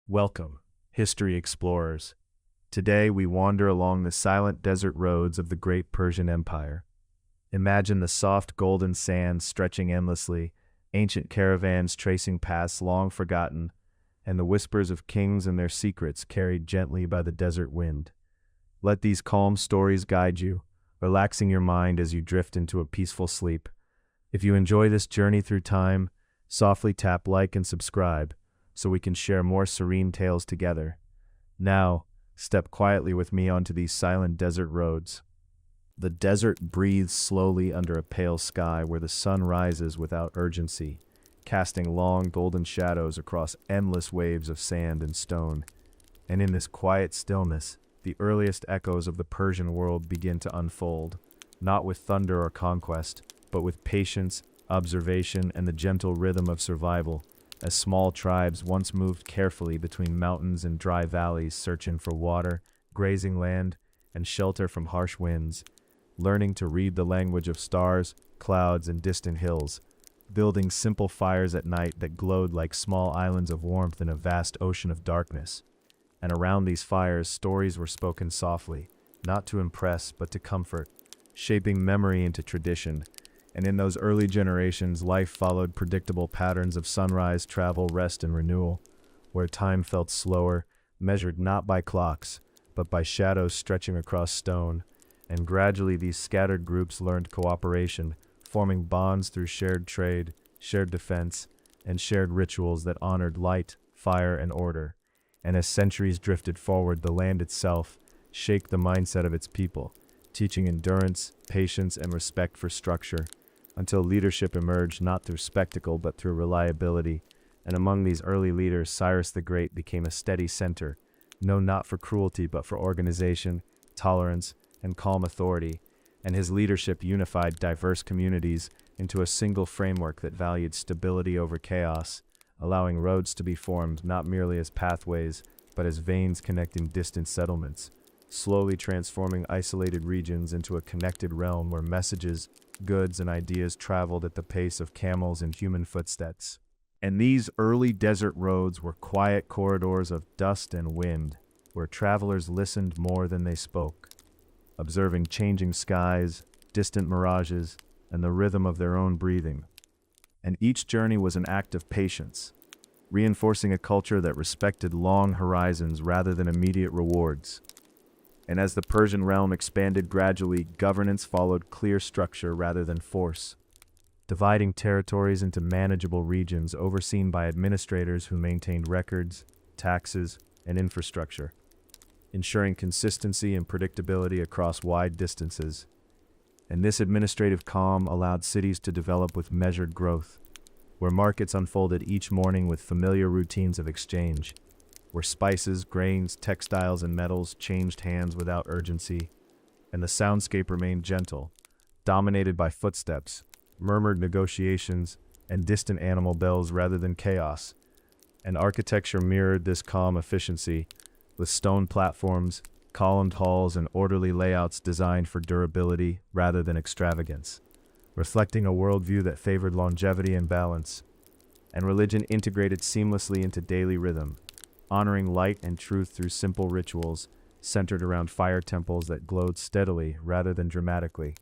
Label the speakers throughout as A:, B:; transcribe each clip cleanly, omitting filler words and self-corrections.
A: Welcome, history explorers. Today we wander along the silent desert roads of the great Persian Empire. Imagine the soft golden sands stretching endlessly, ancient caravans tracing paths long forgotten, and the whispers of kings and their secrets carried gently by the desert wind. Let these calm stories guide you, relaxing your mind as you drift into a peaceful sleep. If you enjoy this journey through time, softly tap like and subscribe, so we can share more serene tales together. Now, step quietly with me onto these silent desert roads. The desert breathes slowly under a pale sky where the sun rises without urgency, casting long golden shadows across endless waves of sand and stone. And in this quiet stillness, the earliest echoes of the Persian world begin to unfold, not with thunder or conquest, but with patience, observation, and the gentle rhythm of survival. As small tribes once moved carefully between mountains and dry valleys, searching for water, grazing land, and shelter from harsh winds, learning to read the language of stars, clouds, and distant hills, building simple fires at night that glowed like small islands of warmth in a vast ocean of darkness. And around these fires, stories were spoken softly, not to impress, but to comfort, shaping memory into tradition. And in those early generations, life followed predictable patterns of sunrise, travel, rest, and renewal, where time felt slower, measured not by clocks, but by shadows stretching across stone. And gradually these scattered groups learned cooperation, forming bonds through shared trade, shared defense, and shared rituals that honored light, fire, and order. And as centuries drifted forward, the land itself shaped the mindset of its people, teaching endurance, patience, and respect for structure, until leadership emerged not through spectacle but through reliability. And among these early leaders, Cyrus the Great became a steady center, known not for cruelty but for organization, tolerance, and calm authority. And his leadership unified diverse communities into a single framework that valued stability over chaos, allowing roads to be formed not merely as pathways but as veins connecting distant settlements, slowly transforming isolated regions into a connected realm where messages, goods, and ideas traveled at the pace of camels and human footsteps. And these early desert roads were quiet corridors of dust and wind, where travelers listened more than they spoke, observing changing skies, distant mirages, and the rhythm of their own breathing. And each journey was an act of patience, reinforcing a culture that respected long horizons rather than immediate rewards. And as the Persian realm expanded gradually, governance followed clear structure rather than force, dividing territories into manageable regions overseen by administrators who maintained records, taxes, and infrastructure, ensuring consistency and predictability across wide distances. And this administrative calm allowed cities to develop with measured growth, where markets unfolded each morning with familiar routines of exchange, where spices, grains, textiles, and metals changed hands without urgency, and the soundscape remained gentle, dominated by footsteps, murmured negotiations, and distant animal bells rather than chaos. And architecture mirrored this calm efficiency, with stone platforms, columned halls, and orderly layouts designed for durability rather than extravagance, reflecting a worldview that favored longevity and balance. And religion integrated seamlessly into daily rhythm, honoring light and truth through simple rituals centered around fire temples that glowed steadily rather than dramatically,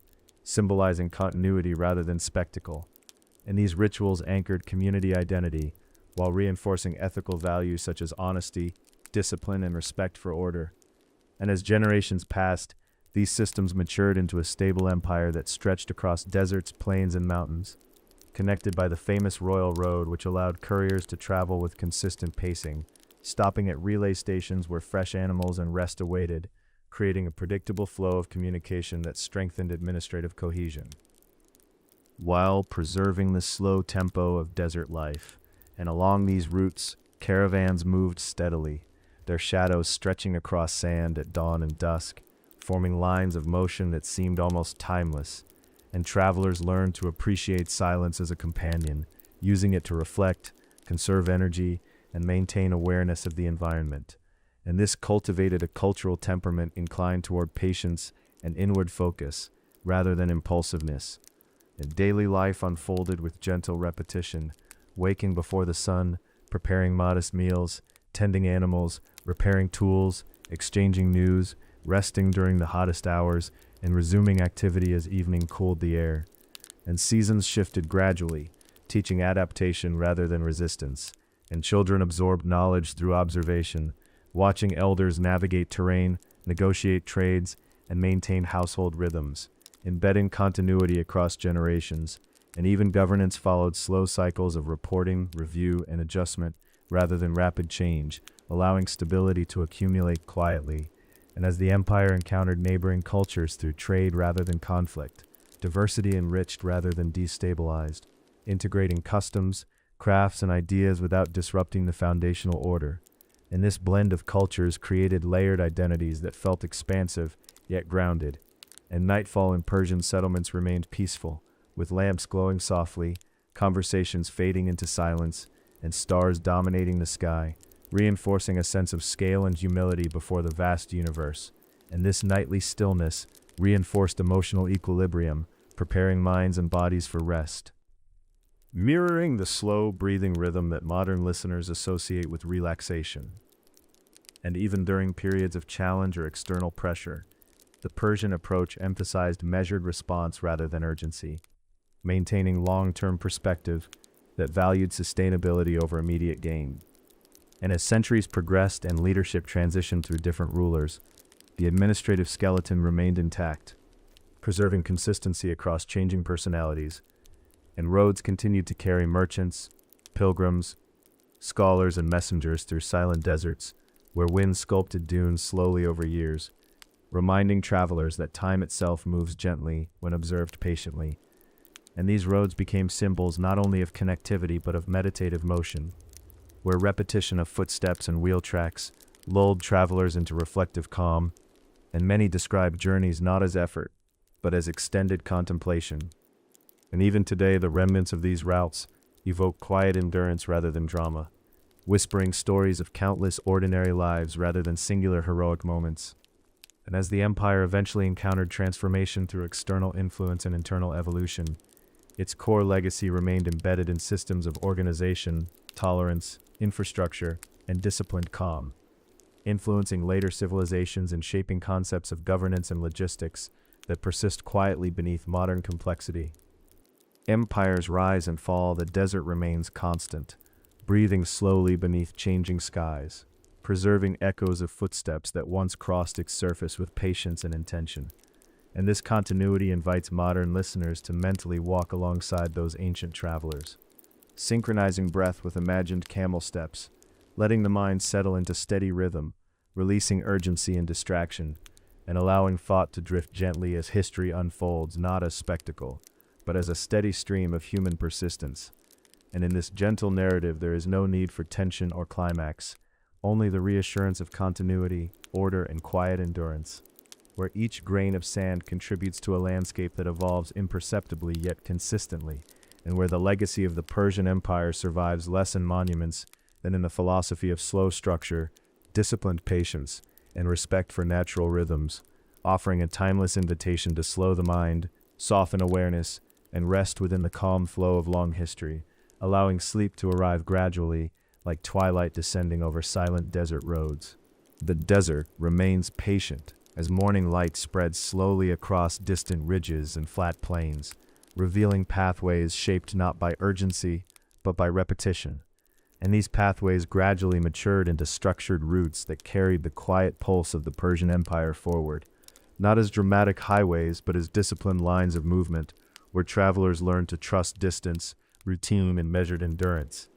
A: symbolizing continuity rather than spectacle. And these rituals anchored community identity while reinforcing ethical values such as honesty, discipline, and respect for order. And as generations passed, these systems matured into a stable empire that stretched across deserts, plains, and mountains, connected by the famous Royal Road, which allowed couriers to travel with consistent pacing, stopping at relay stations where fresh animals and rest awaited, creating a predictable flow of communication that strengthened administrative cohesion, while preserving the slow tempo of desert life. And along these routes, caravans moved steadily, their shadows stretching across sand at dawn and dusk, forming lines of motion that seemed almost timeless. And travelers learned to appreciate silence as a companion, using it to reflect, conserve energy, and maintain awareness of the environment. And this cultivated a cultural temperament inclined toward patience and inward focus, rather than impulsiveness. And daily life unfolded with gentle repetition, waking before the sun, preparing modest meals, tending animals, repairing tools, exchanging news, resting during the hottest hours, and resuming activity as evening cooled the air. And seasons shifted gradually, teaching adaptation rather than resistance, and children absorbed knowledge through observation, watching elders navigate terrain, negotiate trades, and maintain household rhythms, embedding continuity across generations, and even governance followed slow cycles of reporting, review, and adjustment rather than rapid change, allowing stability to accumulate quietly. And as the empire encountered neighboring cultures through trade rather than conflict, diversity enriched rather than destabilized, integrating customs, crafts, and ideas without disrupting the foundational order. And this blend of cultures created layered identities that felt expansive, yet grounded. And nightfall in Persian settlements remained peaceful, with lamps glowing softly, conversations fading into silence, and stars dominating the sky, reinforcing a sense of scale and humility before the vast universe. And this nightly stillness reinforced emotional equilibrium, preparing minds and bodies for rest. Mirroring the slow, breathing rhythm that modern listeners associate with relaxation. And even during periods of challenge or external pressure, the Persian approach emphasized measured response rather than urgency, maintaining long-term perspective that valued sustainability over immediate gain. And as centuries progressed and leadership transitioned through different rulers, the administrative skeleton remained intact, preserving consistency across changing personalities, and roads continued to carry merchants, pilgrims, scholars, and messengers through silent deserts, where wind sculpted dunes slowly over years, reminding travelers that time itself moves gently when observed patiently. And these roads became symbols not only of connectivity but of meditative motion, where repetition of footsteps and wheel tracks lulled travelers into reflective calm, and many described journeys not as effort, but as extended contemplation. And even today, the remnants of these routes evoke quiet endurance rather than drama, whispering stories of countless ordinary lives rather than singular heroic moments. And as the empire eventually encountered transformation through external influence and internal evolution, its core legacy remained embedded in systems of organization, tolerance, infrastructure, and disciplined calm, influencing later civilizations and shaping concepts of governance and logistics that persist quietly beneath modern complexity. Empires rise and fall, the desert remains constant, breathing slowly beneath changing skies, preserving echoes of footsteps that once crossed its surface with patience and intention. And this continuity invites modern listeners to mentally walk alongside those ancient travelers, synchronizing breath with imagined camel steps, letting the mind settle into steady rhythm, releasing urgency and distraction, and allowing thought to drift gently as history unfolds, not as spectacle, but as a steady stream of human persistence. And in this gentle narrative, there is no need for tension or climax, only the reassurance of continuity, order, and quiet endurance, where each grain of sand contributes to a landscape that evolves imperceptibly yet consistently, and where the legacy of the Persian Empire survives less in monuments than in the philosophy of slow structure, disciplined patience, and respect for natural rhythms, offering a timeless invitation to slow the mind, soften awareness, and rest within the calm flow of long history, allowing sleep to arrive gradually, like twilight descending over silent desert roads. The desert remains patient as morning light spreads slowly across distant ridges and flat plains, revealing pathways shaped not by urgency, but by repetition. And these pathways gradually matured into structured routes that carried the quiet pulse of the Persian Empire forward, not as dramatic highways, but as disciplined lines of movement, where travelers learned to trust distance, routine, and measured endurance.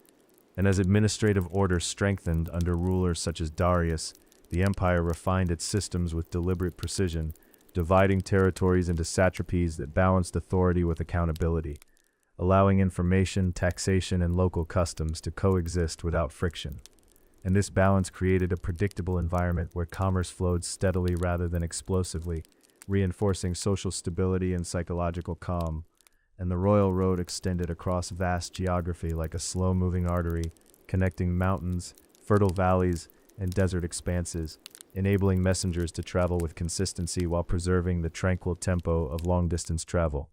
A: And as administrative order strengthened under rulers such as Darius, the empire refined its systems with deliberate precision, dividing territories into satrapies that balanced authority with accountability, allowing information, taxation, and local customs to coexist without friction. And this balance created a predictable environment where commerce flowed steadily rather than explosively, reinforcing social stability and psychological calm. And the royal road extended across vast geography like a slow-moving artery, connecting mountains, fertile valleys, and desert expanses, enabling messengers to travel with consistency while preserving the tranquil tempo of long-distance travel.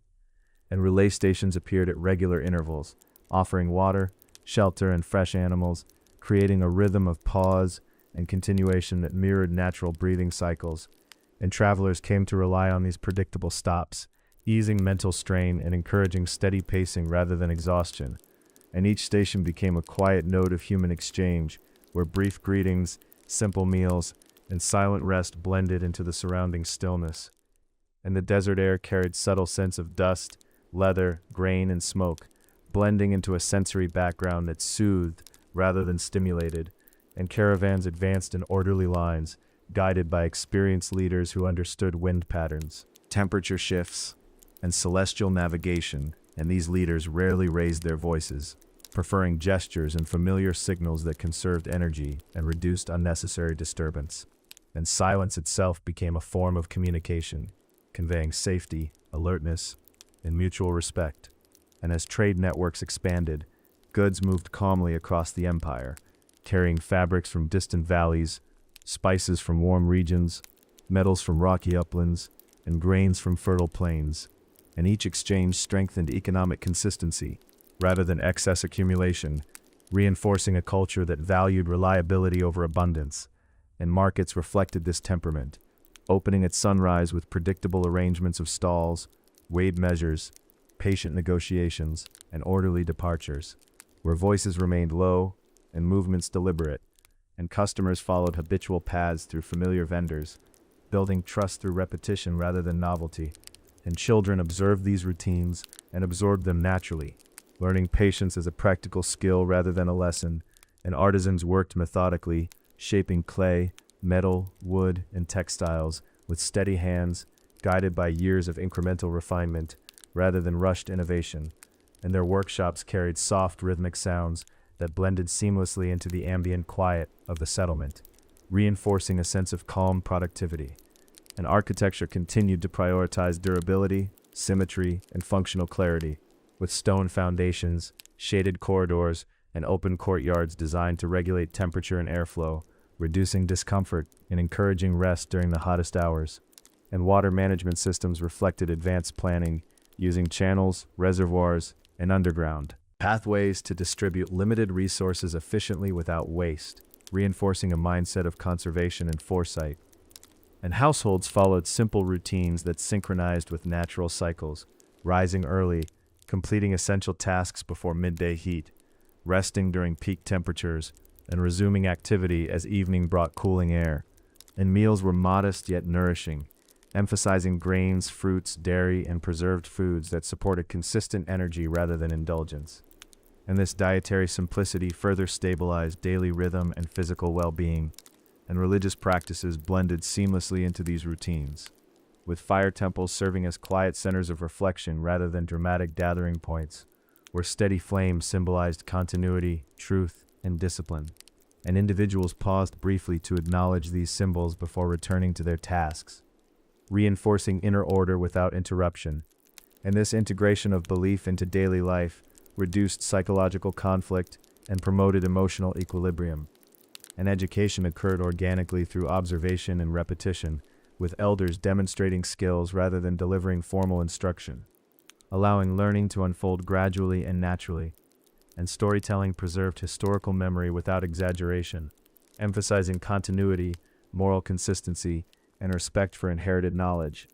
A: And relay stations appeared at regular intervals, offering water, shelter, and fresh animals, creating a rhythm of pause and continuation that mirrored natural breathing cycles, and travelers came to rely on these predictable stops, easing mental strain and encouraging steady pacing rather than exhaustion. And each station became a quiet node of human exchange, where brief greetings, simple meals, and silent rest blended into the surrounding stillness. And the desert air carried subtle scents of dust, leather, grain, and smoke, blending into a sensory background that soothed rather than stimulated, and caravans advanced in orderly lines, guided by experienced leaders who understood wind patterns, temperature shifts, and celestial navigation, and these leaders rarely raised their voices, preferring gestures and familiar signals that conserved energy and reduced unnecessary disturbance. And silence itself became a form of communication, conveying safety, alertness, and mutual respect. And as trade networks expanded, goods moved calmly across the empire, carrying fabrics from distant valleys, spices from warm regions, metals from rocky uplands, and grains from fertile plains. And each exchange strengthened economic consistency, rather than excess accumulation, reinforcing a culture that valued reliability over abundance. And markets reflected this temperament, opening at sunrise with predictable arrangements of stalls, weighed measures, patient negotiations, and orderly departures, where voices remained low and movements deliberate, and customers followed habitual paths through familiar vendors, building trust through repetition rather than novelty. And children observed these routines and absorbed them naturally, learning patience as a practical skill rather than a lesson, and artisans worked methodically, shaping clay, metal, wood, and textiles with steady hands, guided by years of incremental refinement rather than rushed innovation, and their workshops carried soft rhythmic sounds that blended seamlessly into the ambient quiet of the settlement, reinforcing a sense of calm productivity. And architecture continued to prioritize durability, symmetry, and functional clarity, with stone foundations, shaded corridors, and open courtyards designed to regulate temperature and airflow, reducing discomfort and encouraging rest during the hottest hours. And water management systems reflected advanced planning, using channels, reservoirs, and underground pathways to distribute limited resources efficiently without waste, reinforcing a mindset of conservation and foresight. And households followed simple routines that synchronized with natural cycles, rising early, completing essential tasks before midday heat, resting during peak temperatures, and resuming activity as evening brought cooling air. And meals were modest yet nourishing, emphasizing grains, fruits, dairy, and preserved foods that supported consistent energy rather than indulgence. And this dietary simplicity further stabilized daily rhythm and physical well-being, and religious practices blended seamlessly into these routines, with fire temples serving as quiet centers of reflection rather than dramatic gathering points, where steady flames symbolized continuity, truth, and discipline. And individuals paused briefly to acknowledge these symbols before returning to their tasks, reinforcing inner order without interruption. And this integration of belief into daily life reduced psychological conflict and promoted emotional equilibrium. And education occurred organically through observation and repetition, with elders demonstrating skills rather than delivering formal instruction, allowing learning to unfold gradually and naturally. And storytelling preserved historical memory without exaggeration, emphasizing continuity, moral consistency, and respect for inherited knowledge.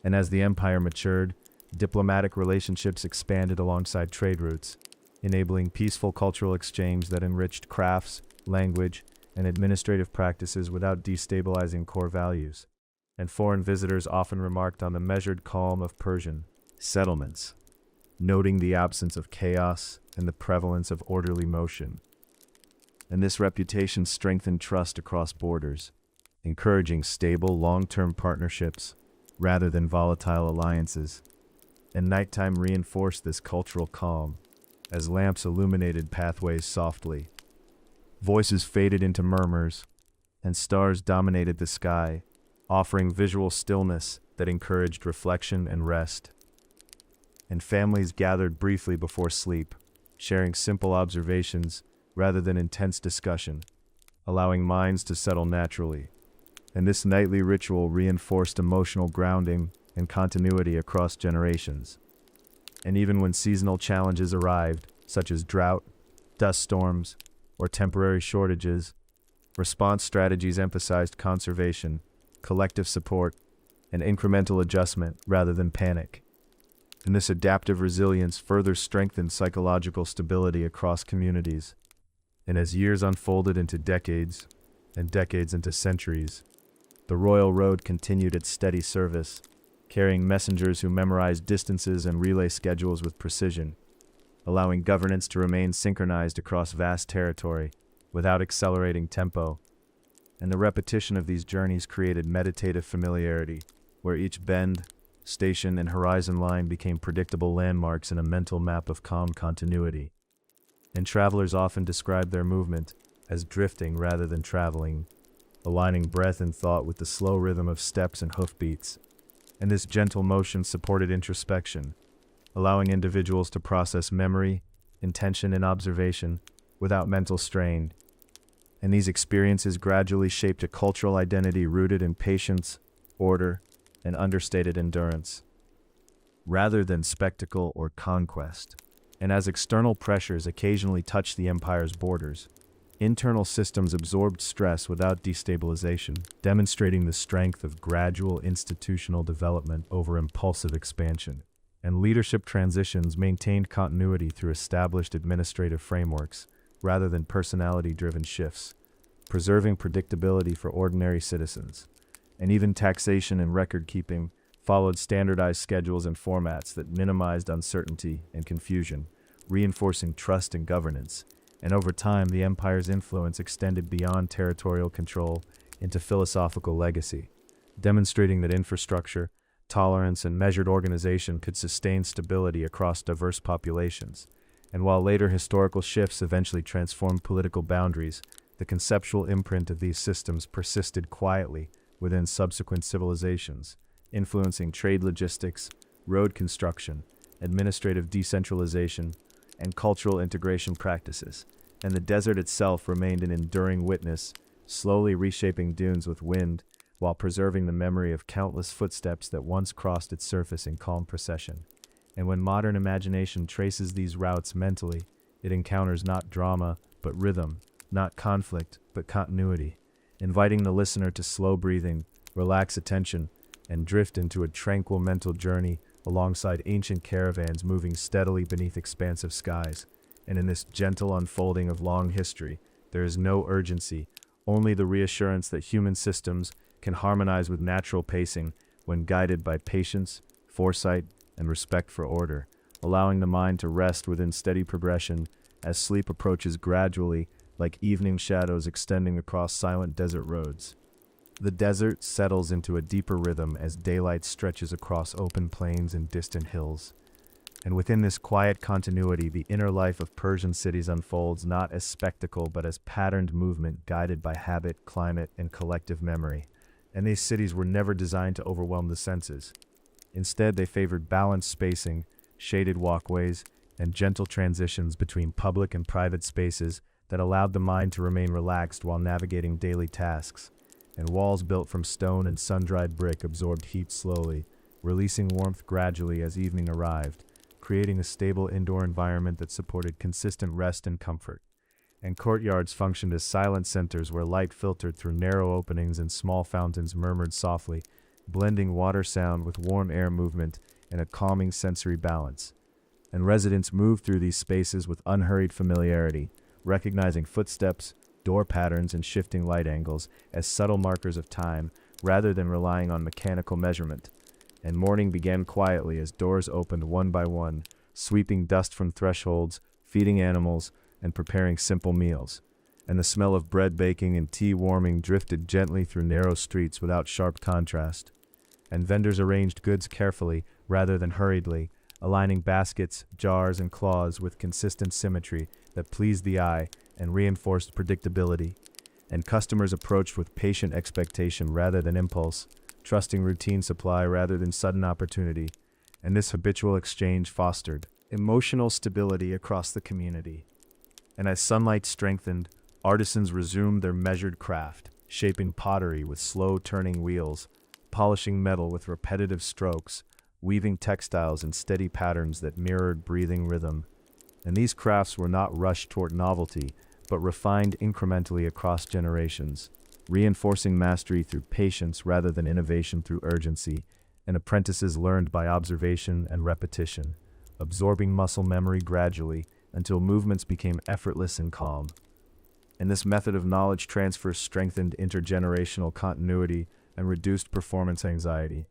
A: And as the empire matured, diplomatic relationships expanded alongside trade routes, enabling peaceful cultural exchange that enriched crafts, language, and administrative practices without destabilizing core values. And foreign visitors often remarked on the measured calm of Persian settlements, noting the absence of chaos and the prevalence of orderly motion. And this reputation strengthened trust across borders, encouraging stable, long-term partnerships rather than volatile alliances. And nighttime reinforced this cultural calm, as lamps illuminated pathways softly. Voices faded into murmurs, and stars dominated the sky, offering visual stillness that encouraged reflection and rest. And families gathered briefly before sleep, sharing simple observations rather than intense discussion, allowing minds to settle naturally. And this nightly ritual reinforced emotional grounding and continuity across generations. And even when seasonal challenges arrived, such as drought, dust storms, or temporary shortages, response strategies emphasized conservation, collective support, and incremental adjustment rather than panic. And this adaptive resilience further strengthened psychological stability across communities. And as years unfolded into decades, and decades into centuries, the Royal Road continued its steady service, carrying messengers who memorized distances and relay schedules with precision, allowing governance to remain synchronized across vast territory without accelerating tempo. And the repetition of these journeys created meditative familiarity, where each bend, station, and horizon line became predictable landmarks in a mental map of calm continuity. And travelers often described their movement as drifting rather than traveling, aligning breath and thought with the slow rhythm of steps and hoofbeats. And this gentle motion supported introspection, allowing individuals to process memory, intention, and observation without mental strain. And these experiences gradually shaped a cultural identity rooted in patience, order, and understated endurance, rather than spectacle or conquest. And as external pressures occasionally touched the empire's borders, internal systems absorbed stress without destabilization, demonstrating the strength of gradual institutional development over impulsive expansion. And leadership transitions maintained continuity through established administrative frameworks, rather than personality-driven shifts, preserving predictability for ordinary citizens. And even taxation and record-keeping followed standardized schedules and formats that minimized uncertainty and confusion, reinforcing trust and governance. And over time, the empire's influence extended beyond territorial control into philosophical legacy, demonstrating that infrastructure, tolerance, and measured organization could sustain stability across diverse populations. And while later historical shifts eventually transformed political boundaries, the conceptual imprint of these systems persisted quietly within subsequent civilizations, influencing trade logistics, road construction, administrative decentralization, and cultural integration practices. And the desert itself remained an enduring witness, slowly reshaping dunes with wind, while preserving the memory of countless footsteps that once crossed its surface in calm procession. And when modern imagination traces these routes mentally, it encounters not drama, but rhythm, not conflict, but continuity, inviting the listener to slow breathing, relax attention, and drift into a tranquil mental journey alongside ancient caravans moving steadily beneath expansive skies. And in this gentle unfolding of long history, there is no urgency, only the reassurance that human systems can harmonize with natural pacing when guided by patience, foresight, and respect for order, allowing the mind to rest within steady progression as sleep approaches gradually, like evening shadows extending across silent desert roads. The desert settles into a deeper rhythm as daylight stretches across open plains and distant hills. And within this quiet continuity, the inner life of Persian cities unfolds not as spectacle but as patterned movement guided by habit, climate, and collective memory. And these cities were never designed to overwhelm the senses. Instead, they favored balanced spacing, shaded walkways, and gentle transitions between public and private spaces that allowed the mind to remain relaxed while navigating daily tasks. And walls built from stone and sun-dried brick absorbed heat slowly, releasing warmth gradually as evening arrived, creating a stable indoor environment that supported consistent rest and comfort. And courtyards functioned as silent centers where light filtered through narrow openings and small fountains murmured softly, blending water sound with warm air movement in a calming sensory balance. And residents moved through these spaces with unhurried familiarity, recognizing footsteps, door patterns, and shifting light angles as subtle markers of time rather than relying on mechanical measurement. And morning began quietly as doors opened one by one, sweeping dust from thresholds, feeding animals, and preparing simple meals. And the smell of bread baking and tea warming drifted gently through narrow streets without sharp contrast. And vendors arranged goods carefully rather than hurriedly, aligning baskets, jars, and claws with consistent symmetry that pleased the eye and reinforced predictability. And customers approached with patient expectation rather than impulse, trusting routine supply rather than sudden opportunity. And this habitual exchange fostered emotional stability across the community. And as sunlight strengthened, artisans resumed their measured craft, shaping pottery with slow-turning wheels, polishing metal with repetitive strokes, weaving textiles in steady patterns that mirrored breathing rhythm. And these crafts were not rushed toward novelty, but refined incrementally across generations, reinforcing mastery through patience rather than innovation through urgency, and apprentices learned by observation and repetition, absorbing muscle memory gradually until movements became effortless and calm. And this method of knowledge transfer strengthened intergenerational continuity and reduced performance anxiety.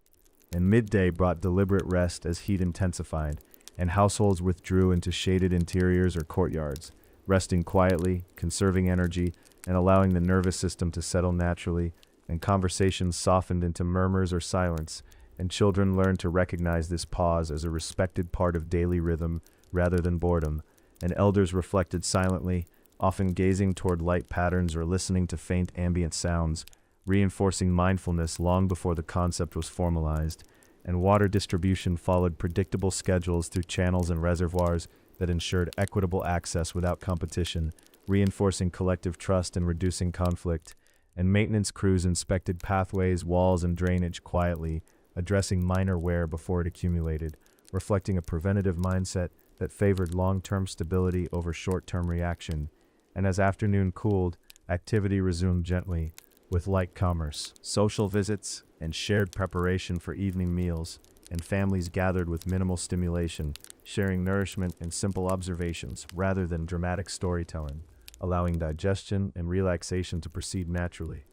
A: And midday brought deliberate rest as heat intensified, and households withdrew into shaded interiors or courtyards, resting quietly, conserving energy, and allowing the nervous system to settle naturally, and conversations softened into murmurs or silence, and children learned to recognize this pause as a respected part of daily rhythm rather than boredom, and elders reflected silently, often gazing toward light patterns or listening to faint ambient sounds, reinforcing mindfulness long before the concept was formalized, and water distribution followed predictable schedules through channels and reservoirs that ensured equitable access without competition, reinforcing collective trust and reducing conflict, and maintenance crews inspected pathways, walls, and drainage quietly, addressing minor wear before it accumulated, reflecting a preventative mindset that favored long-term stability over short-term reaction. And as afternoon cooled, activity resumed gently, with light commerce, social visits, and shared preparation for evening meals, and families gathered with minimal stimulation, sharing nourishment and simple observations rather than dramatic storytelling, allowing digestion and relaxation to proceed naturally.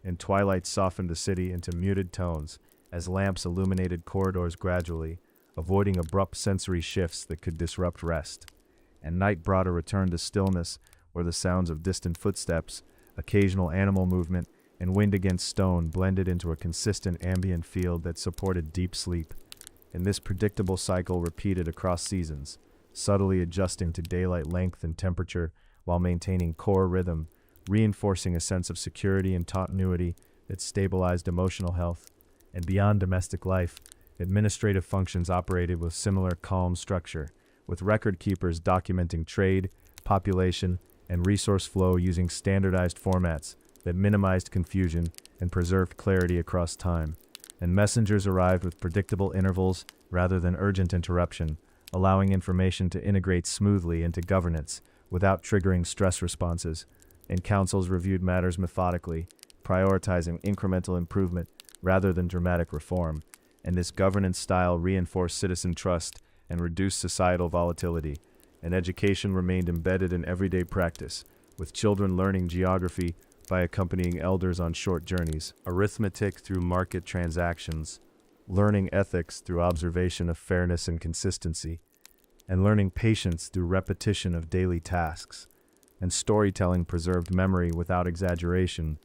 A: And twilight softened the city into muted tones as lamps illuminated corridors gradually, avoiding abrupt sensory shifts that could disrupt rest. And night brought a return to stillness where the sounds of distant footsteps, occasional animal movement, and wind against stone blended into a consistent ambient field that supported deep sleep. And this predictable cycle repeated across seasons, subtly adjusting to daylight length and temperature while maintaining core rhythm, reinforcing a sense of security and continuity that stabilized emotional health. And beyond domestic life, administrative functions operated with similar calm structure, with record keepers documenting trade, population, and resource flow using standardized formats that minimized confusion and preserved clarity across time. And messengers arrived with predictable intervals rather than urgent interruption, allowing information to integrate smoothly into governance without triggering stress responses. And councils reviewed matters methodically, prioritizing incremental improvement rather than dramatic reform. And this governance style reinforced citizen trust and reduced societal volatility. And education remained embedded in everyday practice, with children learning geography by accompanying elders on short journeys, arithmetic through market transactions, learning ethics through observation of fairness and consistency, and learning patience through repetition of daily tasks. And storytelling preserved memory without exaggeration,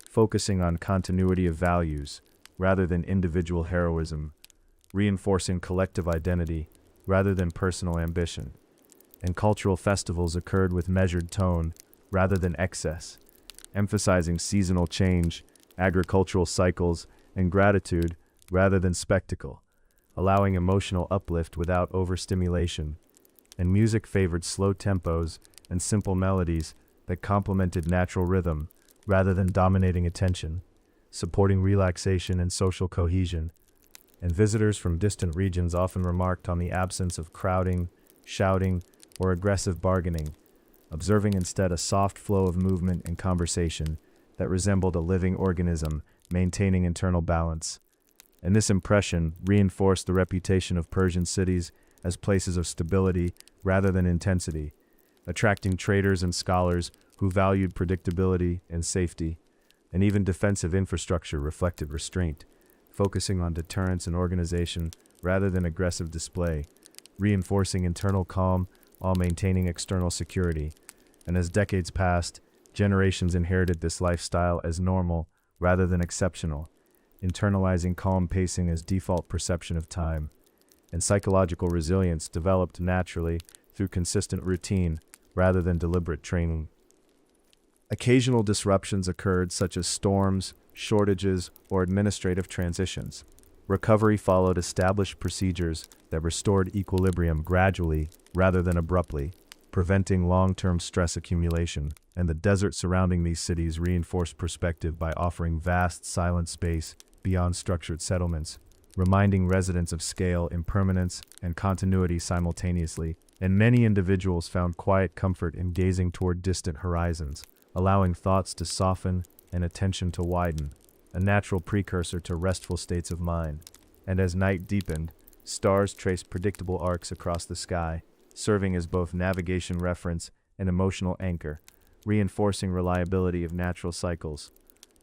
A: focusing on continuity of values rather than individual heroism, reinforcing collective identity rather than personal ambition. And cultural festivals occurred with measured tone rather than excess, emphasizing seasonal change, agricultural cycles, and gratitude rather than spectacle, allowing emotional uplift without overstimulation. And music favored slow tempos and simple melodies that complemented natural rhythm rather than dominating attention, supporting relaxation and social cohesion. And visitors from distant regions often remarked on the absence of crowding, shouting, or aggressive bargaining, observing instead a soft flow of movement and conversation that resembled a living organism, maintaining internal balance. And this impression reinforced the reputation of Persian cities as places of stability rather than intensity, attracting traders and scholars who valued predictability and safety. And even defensive infrastructure reflected restraint, focusing on deterrence and organization rather than aggressive display, reinforcing internal calm while maintaining external security. And as decades passed, generations inherited this lifestyle as normal rather than exceptional, internalizing calm pacing as default perception of time. And psychological resilience developed naturally through consistent routine rather than deliberate training. Occasional disruptions occurred, such as storms, shortages, or administrative transitions. Recovery followed established procedures that restored equilibrium gradually rather than abruptly, preventing long-term stress accumulation. And the desert surrounding these cities reinforced perspective by offering vast, silent space beyond structured settlements, reminding residents of scale, impermanence, and continuity simultaneously, and many individuals found quiet comfort in gazing toward distant horizons, allowing thoughts to soften and attention to widen, a natural precursor to restful states of mind. And as night deepened, stars traced predictable arcs across the sky, serving as both navigation reference and emotional anchor, reinforcing reliability of natural cycles.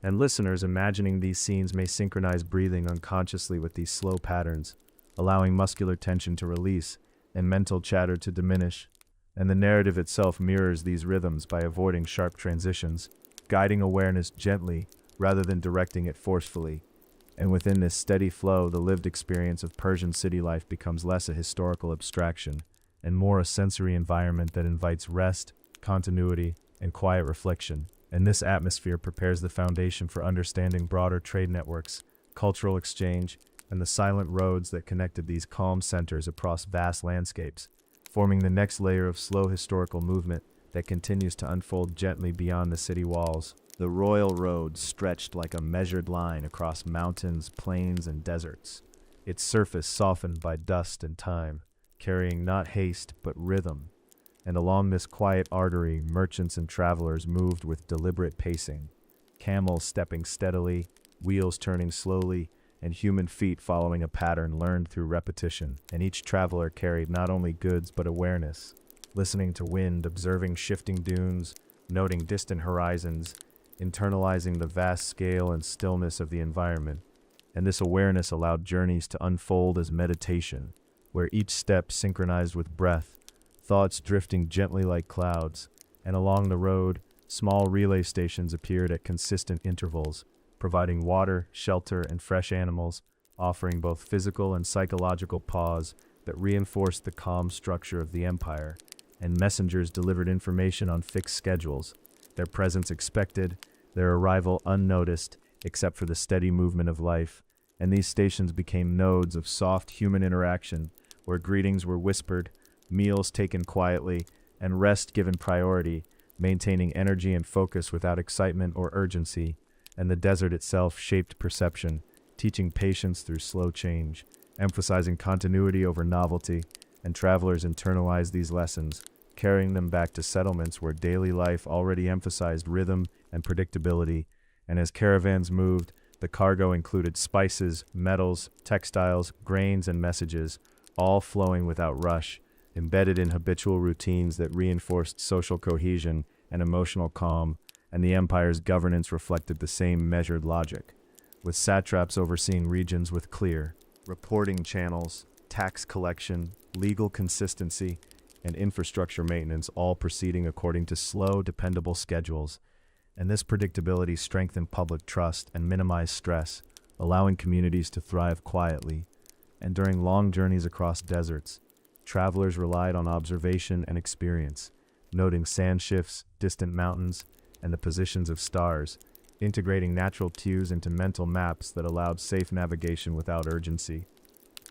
A: And listeners imagining these scenes may synchronize breathing unconsciously with these slow patterns, allowing muscular tension to release and mental chatter to diminish. And the narrative itself mirrors these rhythms by avoiding sharp transitions, guiding awareness gently rather than directing it forcefully. And within this steady flow, the lived experience of Persian city life becomes less a historical abstraction and more a sensory environment that invites rest, continuity, and quiet reflection. And this atmosphere prepares the foundation for understanding broader trade networks, cultural exchange, and the silent roads that connected these calm centers across vast landscapes, forming the next layer of slow historical movement that continues to unfold gently beyond the city walls. The royal road stretched like a measured line across mountains, plains, and deserts, its surface softened by dust and time, carrying not haste but rhythm. And along this quiet artery, merchants and travelers moved with deliberate pacing, camels stepping steadily, wheels turning slowly, and human feet following a pattern learned through repetition. And each traveler carried not only goods but awareness, listening to wind, observing shifting dunes, noting distant horizons, internalizing the vast scale and stillness of the environment. And this awareness allowed journeys to unfold as meditation, where each step synchronized with breath, thoughts drifting gently like clouds. And along the road, small relay stations appeared at consistent intervals, providing water, shelter, and fresh animals, offering both physical and psychological pause that reinforced the calm structure of the empire. And messengers delivered information on fixed schedules, their presence expected, their arrival unnoticed, except for the steady movement of life. And these stations became nodes of soft human interaction, where greetings were whispered, meals taken quietly, and rest given priority, maintaining energy and focus without excitement or urgency. And the desert itself shaped perception, teaching patience through slow change, emphasizing continuity over novelty, and travelers internalized these lessons, carrying them back to settlements where daily life already emphasized rhythm and predictability. And as caravans moved, the cargo included spices, metals, textiles, grains, and messages, all flowing without rush, embedded in habitual routines that reinforced social cohesion and emotional calm. And the empire's governance reflected the same measured logic, with satraps overseeing regions with clear reporting channels, tax collection, legal consistency, and infrastructure maintenance all proceeding according to slow, dependable schedules. And this predictability strengthened public trust and minimized stress, allowing communities to thrive quietly. And during long journeys across deserts, travelers relied on observation and experience, noting sand shifts, distant mountains, and the positions of stars, integrating natural cues into mental maps that allowed safe navigation without urgency.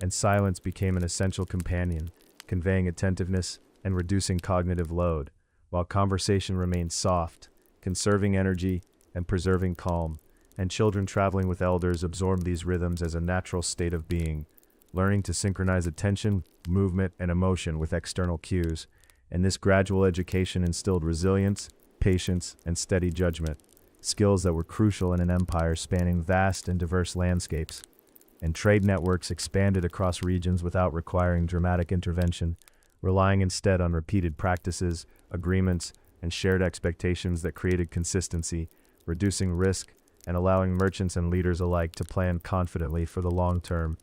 A: And silence became an essential companion, conveying attentiveness and reducing cognitive load, while conversation remained soft, conserving energy and preserving calm. And children traveling with elders absorbed these rhythms as a natural state of being, learning to synchronize attention, movement, and emotion with external cues. And this gradual education instilled resilience, patience, and steady judgment, skills that were crucial in an empire spanning vast and diverse landscapes. And trade networks expanded across regions without requiring dramatic intervention, relying instead on repeated practices, agreements, and shared expectations that created consistency, reducing risk, and allowing merchants and leaders alike to plan confidently for the long term.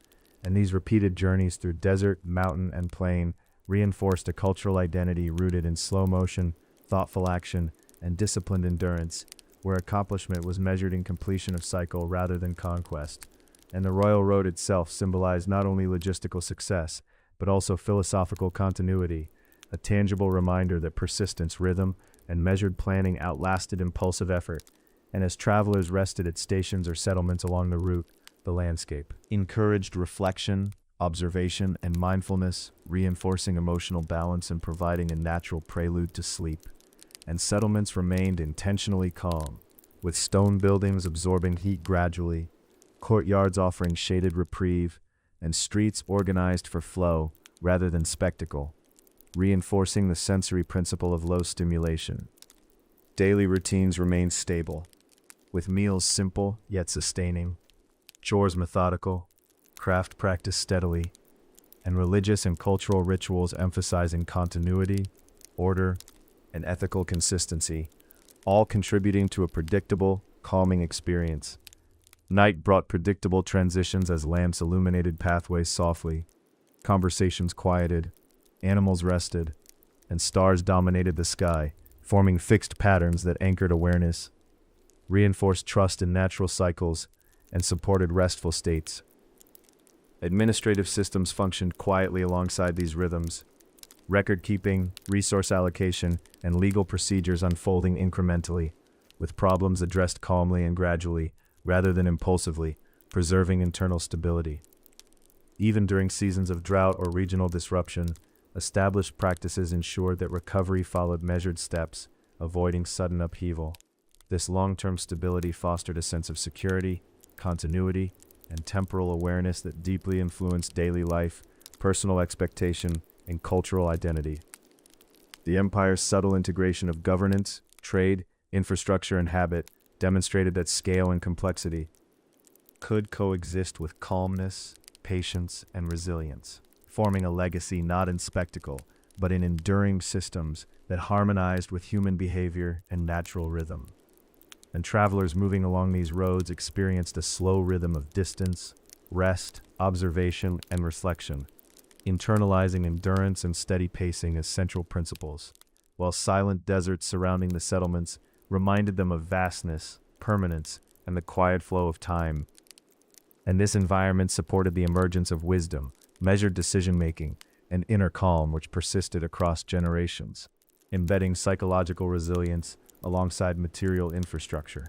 A: And these repeated journeys through desert, mountain, and plain reinforced a cultural identity rooted in slow motion, thoughtful action, and disciplined endurance, where accomplishment was measured in completion of cycle rather than conquest. And the royal road itself symbolized not only logistical success, but also philosophical continuity, a tangible reminder that persistence, rhythm, and measured planning outlasted impulsive effort. And as travelers rested at stations or settlements along the route, the landscape encouraged reflection, observation, and mindfulness, reinforcing emotional balance and providing a natural prelude to sleep. And settlements remained intentionally calm, with stone buildings absorbing heat gradually, courtyards offering shaded reprieve, and streets organized for flow rather than spectacle. reinforcing the sensory principle of low stimulation. Daily routines remain stable, with meals simple yet sustaining, chores methodical, craft practice steadily, and religious and cultural rituals emphasizing continuity, order, and ethical consistency, all contributing to a predictable, calming experience. Night brought predictable transitions as lamps illuminated pathways softly, conversations quieted, animals rested, and stars dominated the sky, forming fixed patterns that anchored awareness, reinforced trust in natural cycles, and supported restful states. Administrative systems functioned quietly alongside these rhythms, record keeping, resource allocation, and legal procedures unfolding incrementally, with problems addressed calmly and gradually, rather than impulsively, preserving internal stability. Even during seasons of drought or regional disruption, established practices ensured that recovery followed measured steps, avoiding sudden upheaval. This long-term stability fostered a sense of security, continuity, and temporal awareness that deeply influenced daily life, personal expectation, and cultural identity. The empire's subtle integration of governance, trade, infrastructure, and habit demonstrated that scale and complexity could coexist with calmness, patience, and resilience, forming a legacy not in spectacle, but in enduring systems that harmonized with human behavior and natural rhythm. And travelers moving along these roads experienced a slow rhythm of distance, rest, observation, and reflection, internalizing endurance and steady pacing as central principles, while silent deserts surrounding the settlements reminded them of vastness, permanence, and the quiet flow of time. And this environment supported the emergence of wisdom, measured decision-making, and inner calm which persisted across generations, embedding psychological resilience alongside material infrastructure.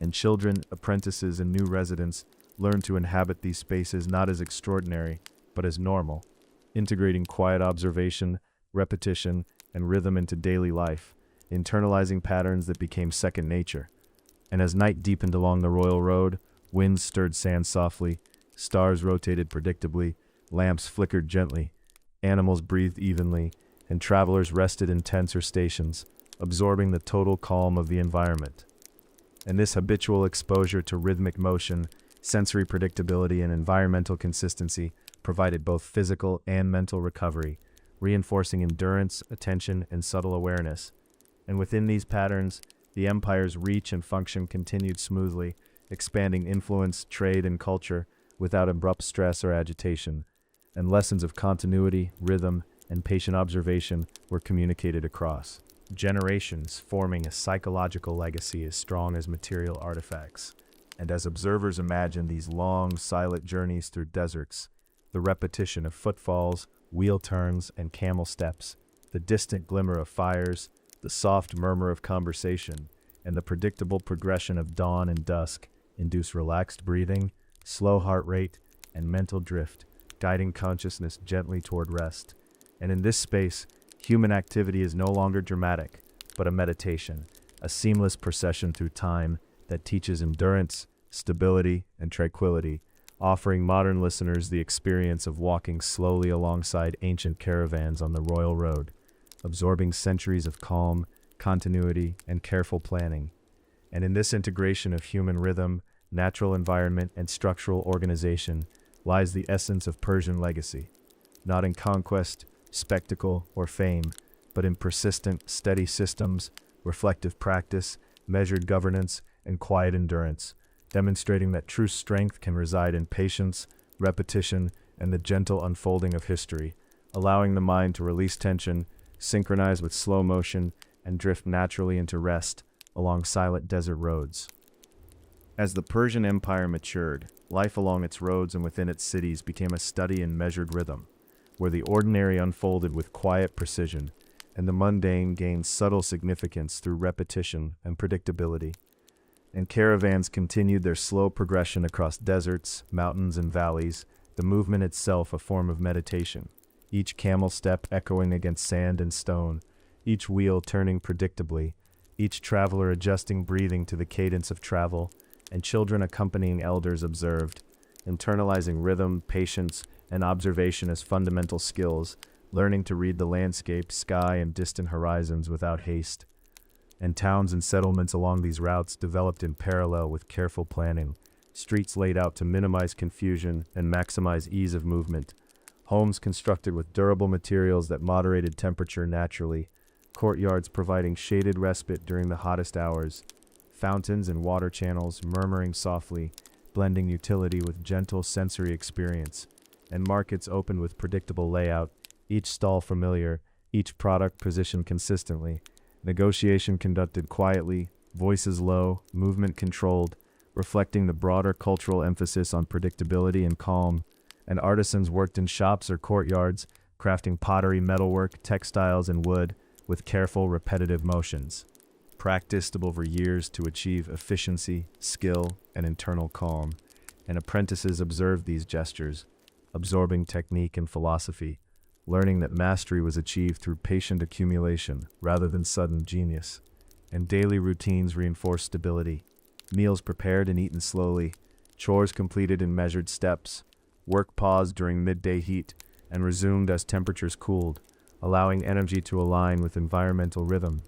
A: And children, apprentices, and new residents learned to inhabit these spaces not as extraordinary, but as normal, integrating quiet observation, repetition, and rhythm into daily life, internalizing patterns that became second nature. And as night deepened along the royal road, winds stirred sand softly, stars rotated predictably, lamps flickered gently, animals breathed evenly, and travelers rested in tents or stations, absorbing the total calm of the environment. And this habitual exposure to rhythmic motion, sensory predictability, and environmental consistency provided both physical and mental recovery, reinforcing endurance, attention, and subtle awareness. And within these patterns, the empire's reach and function continued smoothly, expanding influence, trade, and culture without abrupt stress or agitation. And lessons of continuity, rhythm, and patient observation were communicated across generations, forming a psychological legacy as strong as material artifacts. And as observers imagined these long, silent journeys through deserts, the repetition of footfalls, wheel turns, and camel steps, the distant glimmer of fires, the soft murmur of conversation, and the predictable progression of dawn and dusk induce relaxed breathing, slow heart rate, and mental drift, guiding consciousness gently toward rest. And in this space, human activity is no longer dramatic, but a meditation, a seamless procession through time that teaches endurance, stability, and tranquility, offering modern listeners the experience of walking slowly alongside ancient caravans on the royal road, absorbing centuries of calm, continuity, and careful planning. And in this integration of human rhythm, natural environment, and structural organization lies the essence of Persian legacy, not in conquest, spectacle, or fame, but in persistent, steady systems, reflective practice, measured governance, and quiet endurance, demonstrating that true strength can reside in patience, repetition, and the gentle unfolding of history, allowing the mind to release tension, synchronize with slow motion, and drift naturally into rest along silent desert roads. As the Persian Empire matured, life along its roads and within its cities became a study in measured rhythm, where the ordinary unfolded with quiet precision, and the mundane gained subtle significance through repetition and predictability. And caravans continued their slow progression across deserts, mountains, and valleys, the movement itself a form of meditation, each camel step echoing against sand and stone, each wheel turning predictably, each traveler adjusting breathing to the cadence of travel, and children accompanying elders observed, internalizing rhythm, patience, and observation as fundamental skills, learning to read the landscape, sky, and distant horizons without haste. And towns and settlements along these routes developed in parallel with careful planning, streets laid out to minimize confusion and maximize ease of movement, homes constructed with durable materials that moderated temperature naturally, courtyards providing shaded respite during the hottest hours, fountains and water channels murmuring softly, blending utility with gentle sensory experience, and markets opened with predictable layout, each stall familiar, each product positioned consistently, negotiation conducted quietly, voices low, movement controlled, reflecting the broader cultural emphasis on predictability and calm, and artisans worked in shops or courtyards, crafting pottery, metalwork, textiles, and wood with careful, repetitive motions, practiced over years to achieve efficiency, skill, and internal calm, and apprentices observed these gestures, absorbing technique and philosophy, learning that mastery was achieved through patient accumulation rather than sudden genius, and daily routines reinforced stability, meals prepared and eaten slowly, chores completed in measured steps, work paused during midday heat and resumed as temperatures cooled, allowing energy to align with environmental rhythm,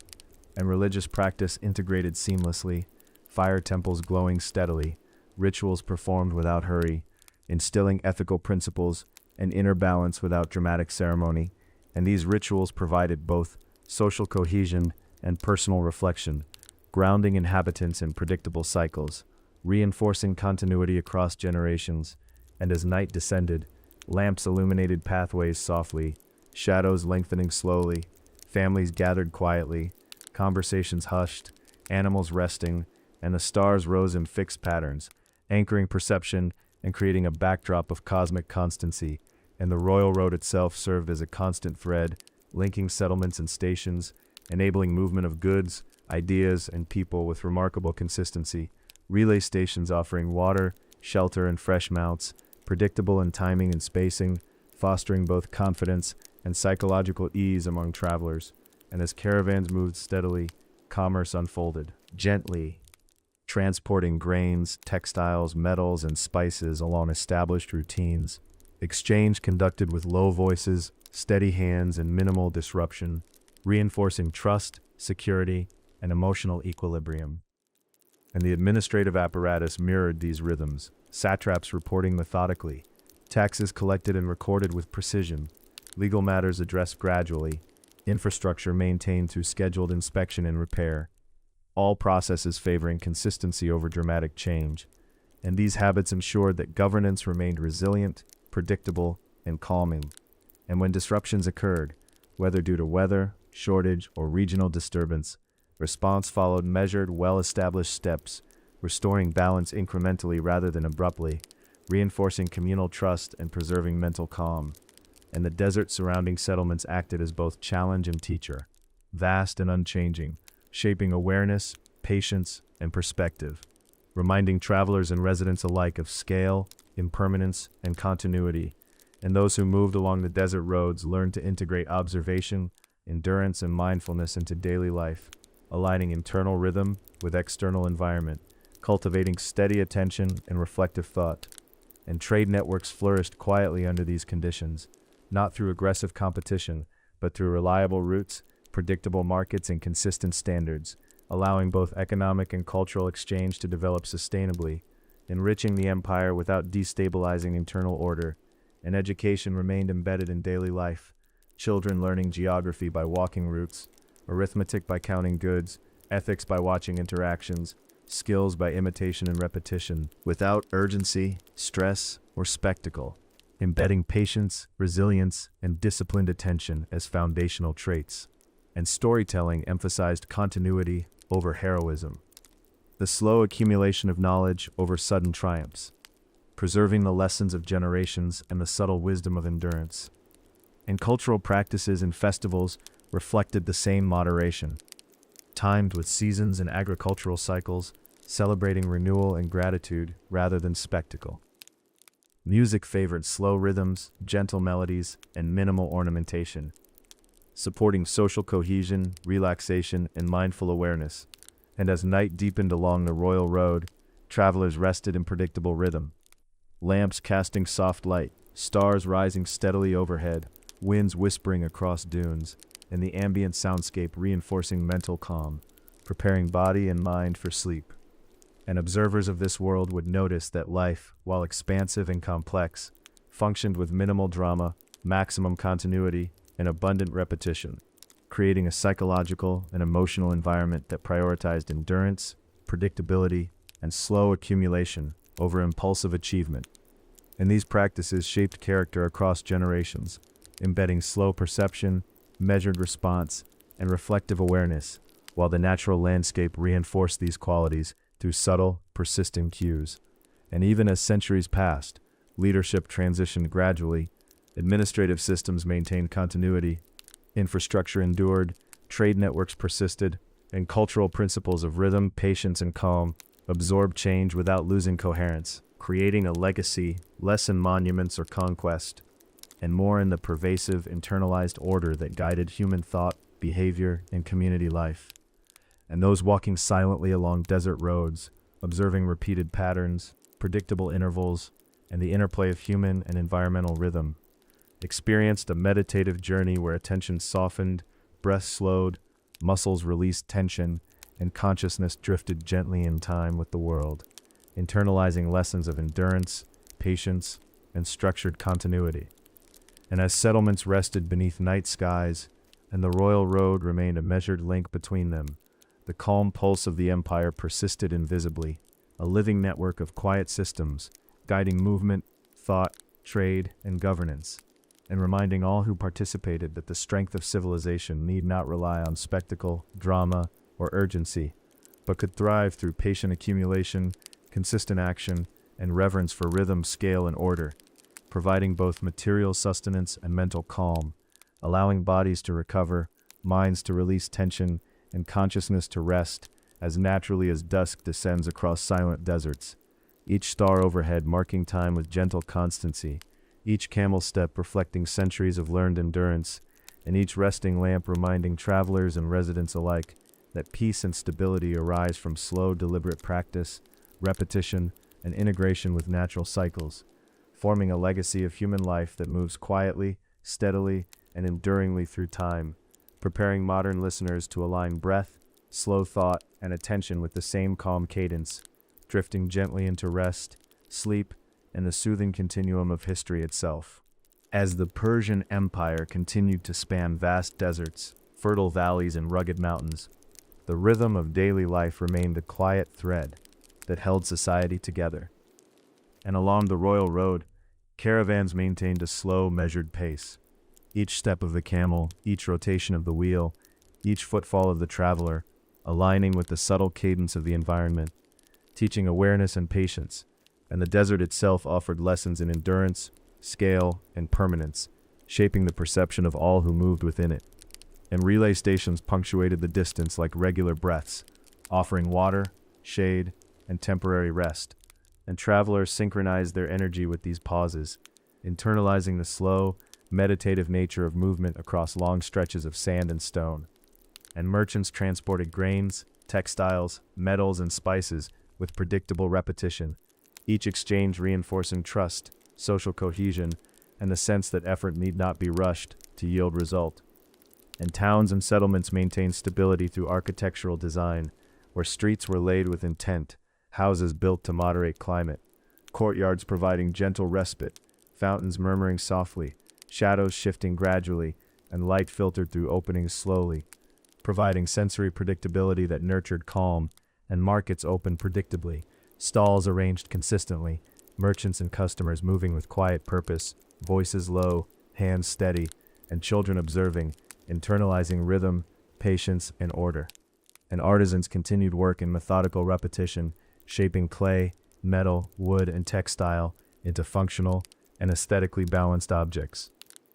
A: and religious practice integrated seamlessly, fire temples glowing steadily, rituals performed without hurry, instilling ethical principles and inner balance without dramatic ceremony, and these rituals provided both social cohesion and personal reflection, grounding inhabitants in predictable cycles, reinforcing continuity across generations, and as night descended, lamps illuminated pathways softly, shadows lengthening slowly, families gathered quietly, conversations hushed, animals resting, and the stars rose in fixed patterns, anchoring perception and creating a backdrop of cosmic constancy, and the royal road itself served as a constant thread, linking settlements and stations, enabling movement of goods, ideas, and people with remarkable consistency, relay stations offering water, shelter, and fresh mounts, predictable in timing and spacing, fostering both confidence and psychological ease among travelers, and as caravans moved steadily, commerce unfolded, gently, transporting grains, textiles, metals, and spices along established routines, exchange conducted with low voices, steady hands, and minimal disruption, reinforcing trust, security, and emotional equilibrium. And the administrative apparatus mirrored these rhythms, satraps reporting methodically, taxes collected and recorded with precision, legal matters addressed gradually, infrastructure maintained through scheduled inspection and repair, all processes favoring consistency over dramatic change, and these habits ensured that governance remained resilient, predictable, and calming. And when disruptions occurred, whether due to weather, shortage, or regional disturbance, response followed measured, well-established steps, restoring balance incrementally rather than abruptly, reinforcing communal trust and preserving mental calm. And the desert surrounding settlements acted as both challenge and teacher, vast and unchanging, shaping awareness, patience, and perspective, reminding travelers and residents alike of scale, impermanence, and continuity. And those who moved along the desert roads learned to integrate observation, endurance, and mindfulness into daily life, aligning internal rhythm with external environment, cultivating steady attention and reflective thought. And trade networks flourished quietly under these conditions, not through aggressive competition, but through reliable routes, predictable markets, and consistent standards, allowing both economic and cultural exchange to develop sustainably, enriching the empire without destabilizing internal order. And education remained embedded in daily life, children learning geography by walking routes, arithmetic by counting goods, ethics by watching interactions, skills by imitation and repetition, without urgency, stress, or spectacle, embedding patience, resilience, and disciplined attention as foundational traits. And storytelling emphasized continuity over heroism, the slow accumulation of knowledge over sudden triumphs, preserving the lessons of generations and the subtle wisdom of endurance. And cultural practices and festivals reflected the same moderation, timed with seasons and agricultural cycles, celebrating renewal and gratitude rather than spectacle. Music favored slow rhythms, gentle melodies, and minimal ornamentation, supporting social cohesion, relaxation, and mindful awareness. And as night deepened along the royal road, travelers rested in predictable rhythm, lamps casting soft light, stars rising steadily overhead, winds whispering across dunes, and the ambient soundscape reinforcing mental calm, preparing body and mind for sleep. And observers of this world would notice that life, while expansive and complex, functioned with minimal drama, maximum continuity, and abundant repetition, creating a psychological and emotional environment that prioritized endurance, predictability, and slow accumulation over impulsive achievement. And these practices shaped character across generations, embedding slow perception, measured response, and reflective awareness, while the natural landscape reinforced these qualities through subtle, persistent cues. And even as centuries passed, leadership transitioned gradually, administrative systems maintained continuity, infrastructure endured, trade networks persisted, and cultural principles of rhythm, patience, and calm absorbed change without losing coherence, creating a legacy less in monuments or conquest, and more in the pervasive, internalized order that guided human thought, behavior, and community life. And those walking silently along desert roads, observing repeated patterns, predictable intervals, and the interplay of human and environmental rhythm, experienced a meditative journey where attention softened, breath slowed, muscles released tension, and consciousness drifted gently in time with the world, internalizing lessons of endurance, patience, and structured continuity. And as settlements rested beneath night skies, and the royal road remained a measured link between them, the calm pulse of the empire persisted invisibly, a living network of quiet systems, guiding movement, thought, trade, and governance, and reminding all who participated that the strength of civilization need not rely on spectacle, drama, or urgency, but could thrive through patient accumulation, consistent action, and reverence for rhythm, scale, and order, providing both material sustenance and mental calm, allowing bodies to recover, minds to release tension, and consciousness to rest as naturally as dusk descends across silent deserts, each star overhead marking time with gentle constancy, each camel step reflecting centuries of learned endurance, and each resting lamp reminding travelers and residents alike that peace and stability arise from slow, deliberate practice, repetition, and integration with natural cycles, forming a legacy of human life that moves quietly, steadily, and enduringly through time, preparing modern listeners to align breath, slow thought, and attention with the same calm cadence, drifting gently into rest, sleep, and the soothing continuum of history itself. As the Persian Empire continued to span vast deserts, fertile valleys, and rugged mountains, the rhythm of daily life remained a quiet thread that held society together. And along the royal road, caravans maintained a slow, measured pace. Each step of the camel, each rotation of the wheel, each footfall of the traveler, aligning with the subtle cadence of the environment, teaching awareness and patience, and the desert itself offered lessons in endurance, scale, and permanence, shaping the perception of all who moved within it. And relay stations punctuated the distance like regular breaths, offering water, shade, and temporary rest, and travelers synchronized their energy with these pauses, internalizing the slow, meditative nature of movement across long stretches of sand and stone. And merchants transported grains, textiles, metals, and spices with predictable repetition, each exchange reinforcing trust, social cohesion, and the sense that effort need not be rushed to yield result. And towns and settlements maintained stability through architectural design, where streets were laid with intent, houses built to moderate climate, courtyards providing gentle respite, fountains murmuring softly, shadows shifting gradually, and light filtered through openings slowly, providing sensory predictability that nurtured calm, and markets opened predictably, stalls arranged consistently, merchants and customers moving with quiet purpose, voices low, hands steady, and children observing, internalizing rhythm, patience, and order. And artisans continued work in methodical repetition, shaping clay, metal, wood, and textile into functional and aesthetically balanced objects.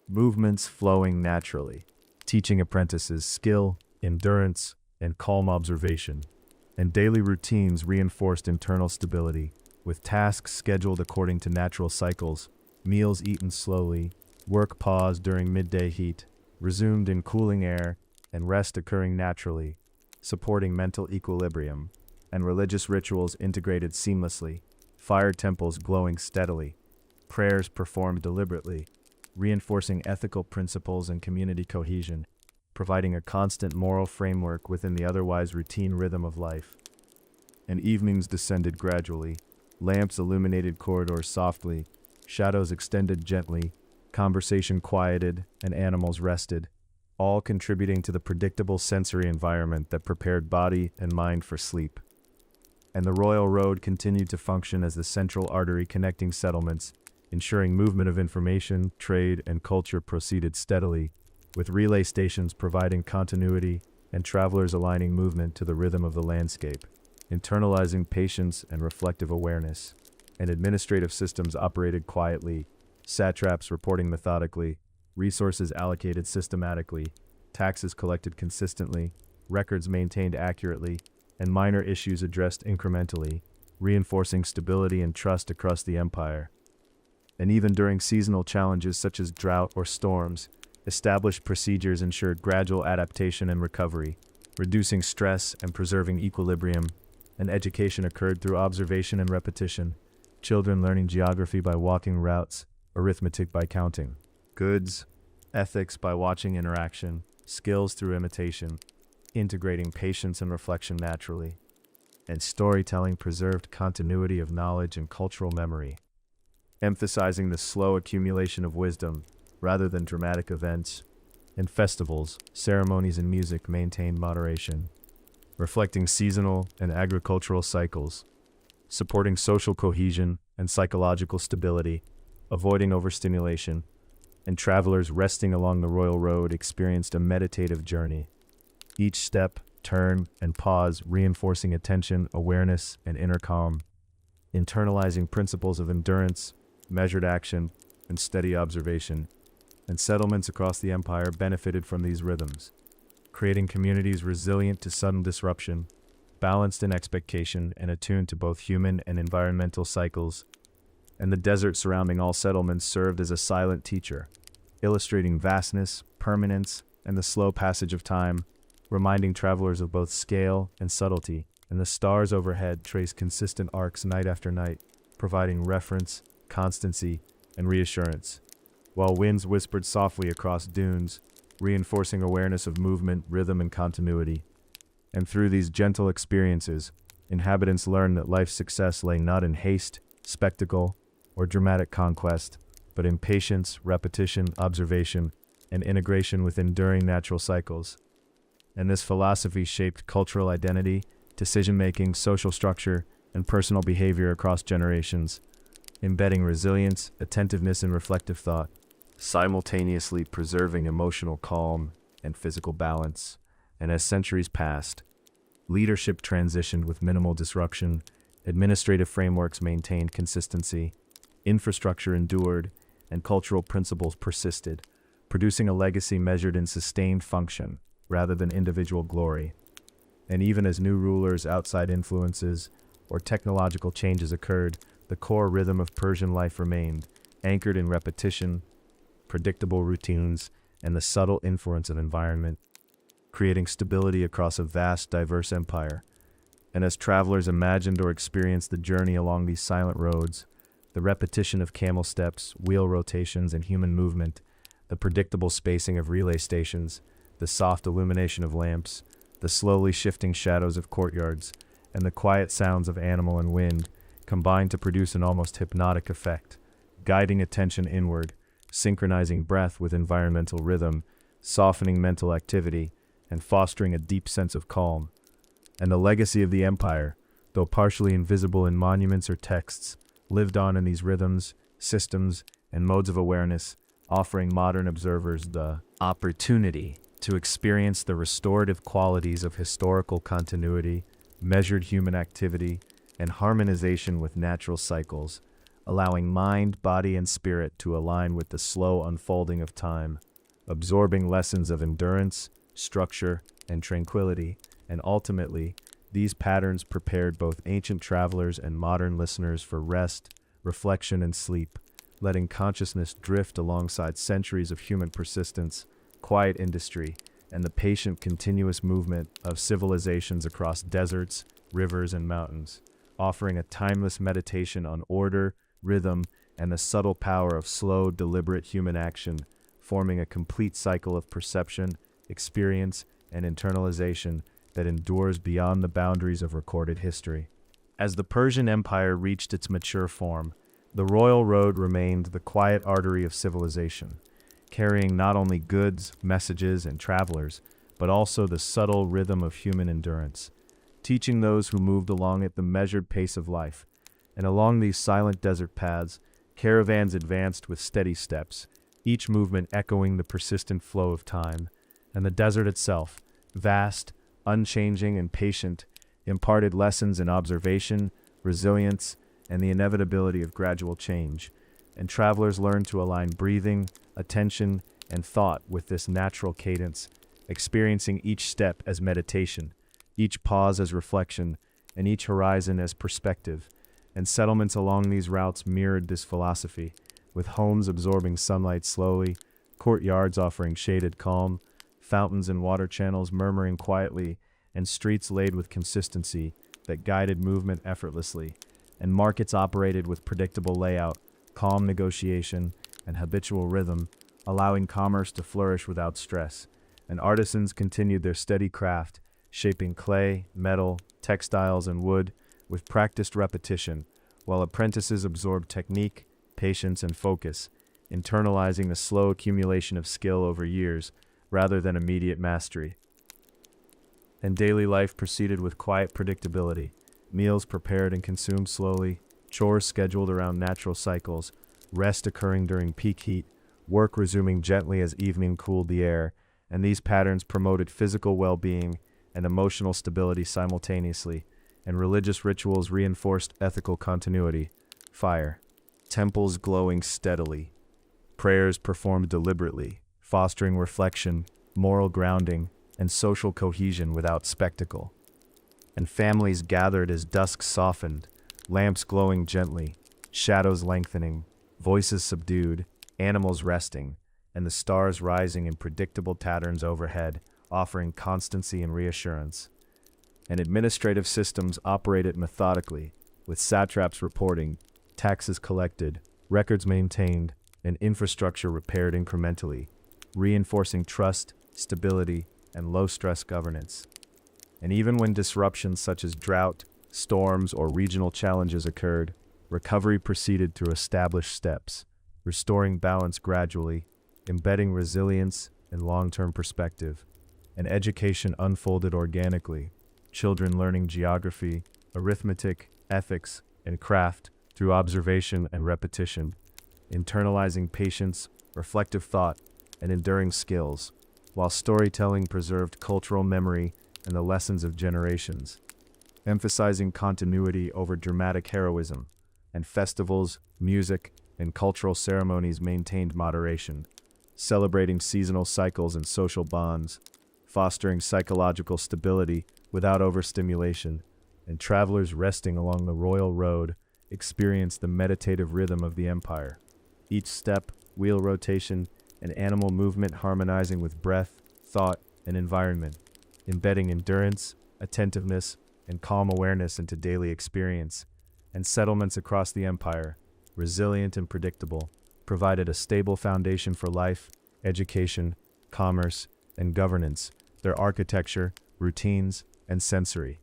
A: Movements flowing naturally, teaching apprentices skill, endurance, and calm observation. And daily routines reinforced internal stability, with tasks scheduled according to natural cycles, meals eaten slowly, work paused during midday heat, resumed in cooling air, and rest occurring naturally, supporting mental equilibrium, and religious rituals integrated seamlessly, fire temples glowing steadily, prayers performed deliberately, reinforcing ethical principles and community cohesion, providing a constant moral framework within the otherwise routine rhythm of life. And evenings descended gradually, lamps illuminated corridors softly, shadows extended gently, conversation quieted, and animals rested, all contributing to the predictable sensory environment that prepared body and mind for sleep. And the royal road continued to function as the central artery connecting settlements, ensuring movement of information, trade, and culture proceeded steadily, with relay stations providing continuity and travelers aligning movement to the rhythm of the landscape, internalizing patience and reflective awareness. And administrative systems operated quietly, satraps reporting methodically, resources allocated systematically, taxes collected consistently, records maintained accurately, and minor issues addressed incrementally, reinforcing stability and trust across the empire. And even during seasonal challenges such as drought or storms, established procedures ensured gradual adaptation and recovery, reducing stress and preserving equilibrium. And education occurred through observation and repetition, children learning geography by walking routes, arithmetic by counting, goods, ethics by watching interaction, skills through imitation, integrating patience and reflection naturally. And storytelling preserved continuity of knowledge and cultural memory, emphasizing the slow accumulation of wisdom rather than dramatic events. And festivals, ceremonies, and music maintained moderation, reflecting seasonal and agricultural cycles, supporting social cohesion and psychological stability, avoiding overstimulation, and travelers resting along the royal road experienced a meditative journey. Each step, turn, and pause reinforcing attention, awareness, and inner calm, internalizing principles of endurance, measured action, and steady observation. And settlements across the empire benefited from these rhythms, creating communities resilient to sudden disruption, balanced in expectation, and attuned to both human and environmental cycles. And the desert surrounding all settlements served as a silent teacher, illustrating vastness, permanence, and the slow passage of time, reminding travelers of both scale and subtlety. And the stars overhead traced consistent arcs night after night, providing reference, constancy, and reassurance, while winds whispered softly across dunes, reinforcing awareness of movement, rhythm, and continuity. And through these gentle experiences, inhabitants learned that life's success lay not in haste, spectacle, or dramatic conquest, but in patience, repetition, observation, and integration with enduring natural cycles. And this philosophy shaped cultural identity, decision-making, social structure, and personal behavior across generations, embedding resilience, attentiveness, and reflective thought, simultaneously preserving emotional calm and physical balance. And as centuries passed, leadership transitioned with minimal disruption, administrative frameworks maintained consistency, infrastructure endured, and cultural principles persisted, producing a legacy measured in sustained function rather than individual glory. And even as new rulers, outside influences, or technological changes occurred, the core rhythm of Persian life remained, anchored in repetition, predictable routines, and the subtle influence of environment, creating stability across a vast, diverse empire. And as travelers imagined or experienced the journey along these silent roads, the repetition of camel steps, wheel rotations, and human movement, the predictable spacing of relay stations, the soft illumination of lamps, the slowly shifting shadows of courtyards, and the quiet sounds of animal and wind combined to produce an almost hypnotic effect, guiding attention inward, synchronizing breath with environmental rhythm, softening mental activity, and fostering a deep sense of calm. And the legacy of the empire, though partially invisible in monuments or texts, lived on in these rhythms, systems, and modes of awareness, offering modern observers the opportunity to experience the restorative qualities of historical continuity, measured human activity, and harmonization with natural cycles, allowing mind, body, and spirit to align with the slow unfolding of time, absorbing lessons of endurance, structure, and tranquility. And ultimately, these patterns prepared both ancient travelers and modern listeners for rest, reflection, and sleep, letting consciousness drift alongside centuries of human persistence, quiet industry, and the patient continuous movement of civilizations across deserts, rivers, and mountains, offering a timeless meditation on order, rhythm, and the subtle power of slow, deliberate human action, forming a complete cycle of perception, experience, and internalization that endures beyond the boundaries of recorded history. As the Persian Empire reached its mature form, the royal road remained the quiet artery of civilization, carrying not only goods, messages, and travelers, but also the subtle rhythm of human endurance, teaching those who moved along it the measured pace of life. And along these silent desert paths, caravans advanced with steady steps, each movement echoing the persistent flow of time. And the desert itself, vast, unchanging, and patient, imparted lessons in observation, resilience, and the inevitability of gradual change. And travelers learned to align breathing, attention, and thought with this natural cadence, experiencing each step as meditation, each pause as reflection, and each horizon as perspective. And settlements along these routes mirrored this philosophy, with homes absorbing sunlight slowly, courtyards offering shaded calm, fountains and water channels murmuring quietly, and streets laid with consistency that guided movement effortlessly. And markets operated with predictable layout, calm negotiation, and habitual rhythm, allowing commerce to flourish without stress. And artisans continued their steady craft, shaping clay, metal, textiles, and wood with practiced repetition, while apprentices absorbed technique, patience, and focus, internalizing the slow accumulation of skill over years rather than immediate mastery. And daily life proceeded with quiet predictability, meals prepared and consumed slowly, chores scheduled around natural cycles, rest occurring during peak heat, work resuming gently as evening cooled the air, and these patterns promoted physical well-being and emotional stability simultaneously, and religious rituals reinforced ethical continuity. Fire. Temples glowing steadily. Prayers performed deliberately, fostering reflection, moral grounding, and social cohesion without spectacle. And families gathered as dusk softened, lamps glowing gently, shadows lengthening, voices subdued, animals resting, and the stars rising in predictable patterns overhead, offering constancy and reassurance. And administrative systems operated methodically, with satraps reporting, taxes collected, records maintained, and infrastructure repaired incrementally, reinforcing trust, stability, and low-stress governance. And even when disruptions such as drought, storms, or regional challenges occurred, recovery proceeded through established steps, restoring balance gradually, embedding resilience and long-term perspective. And education unfolded organically, children learning geography, arithmetic, ethics, and craft through observation and repetition, internalizing patience, reflective thought, and enduring skills, while storytelling preserved cultural memory and the lessons of generations, emphasizing continuity over dramatic heroism, and festivals, music, and cultural ceremonies maintained moderation, celebrating seasonal cycles and social bonds, fostering psychological stability without overstimulation, and travelers resting along the royal road experienced the meditative rhythm of the empire, each step, wheel rotation, and animal movement harmonizing with breath, thought, and environment, embedding endurance, attentiveness, and calm awareness into daily experience. And settlements across the empire, resilient and predictable, provided a stable foundation for life, education, commerce, and governance, their architecture, routines, and sensory.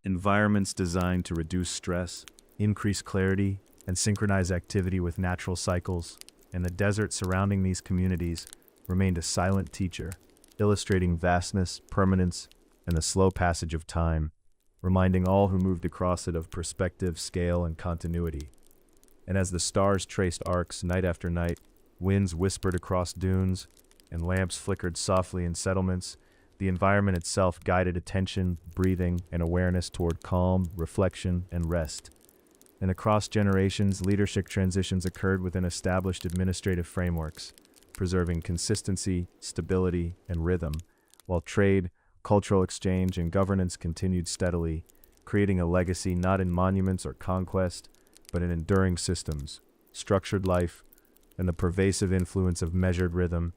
A: Environments designed to reduce stress, increase clarity, and synchronize activity with natural cycles, and the desert surrounding these communities remained a silent teacher, illustrating vastness, permanence, and the slow passage of time, reminding all who moved across it of perspective, scale, and continuity. And as the stars traced arcs night after night, winds whispered across dunes, and lamps flickered softly in settlements, the environment itself guided attention, breathing, and awareness toward calm, reflection, and rest. And across generations, leadership transitions occurred within established administrative frameworks, preserving consistency, stability, and rhythm, while trade, cultural exchange, and governance continued steadily, creating a legacy not in monuments or conquest, but in enduring systems, structured life, and the pervasive influence of measured rhythm.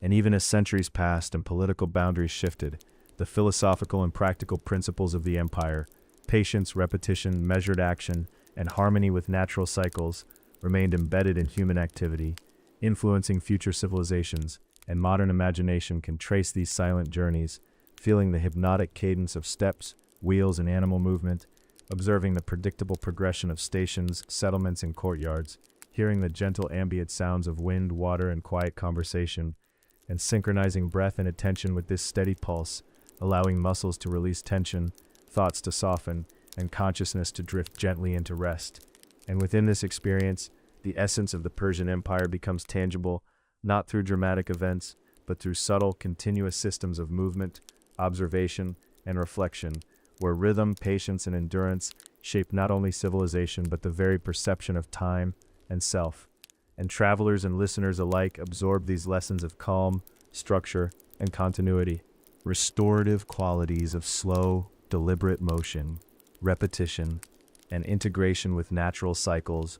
A: And even as centuries passed and political boundaries shifted, the philosophical and practical principles of the empire, patience, repetition, measured action, and harmony with natural cycles, remained embedded in human activity, influencing future civilizations, and modern imagination can trace these silent journeys, feeling the hypnotic cadence of steps, wheels, and animal movement, observing the predictable progression of stations, settlements, and courtyards, hearing the gentle ambient sounds of wind, water, and quiet conversation, and synchronizing breath and attention with this steady pulse, allowing muscles to release tension, thoughts to soften, and consciousness to drift gently into rest. And within this experience, the essence of the Persian Empire becomes tangible, not through dramatic events, but through subtle, continuous systems of movement, observation, and reflection, where rhythm, patience, and endurance shape not only civilization but the very perception of time and self. And travelers and listeners alike absorb these lessons of calm, structure, and continuity, restorative qualities of slow, deliberate motion, repetition, and integration with natural cycles.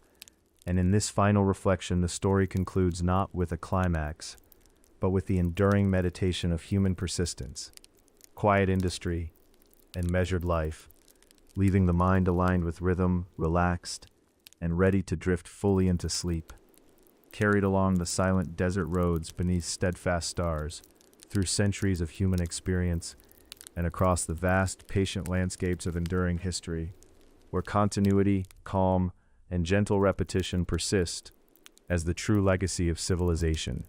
A: And in this final reflection, the story concludes not with a climax, but with the enduring meditation of human persistence, quiet industry, and measured life, leaving the mind aligned with rhythm, relaxed, and ready to drift fully into sleep, carried along the silent desert roads beneath steadfast stars, through centuries of human experience, and across the vast, patient landscapes of enduring history, where continuity, calm, and gentle repetition persist as the true legacy of civilization.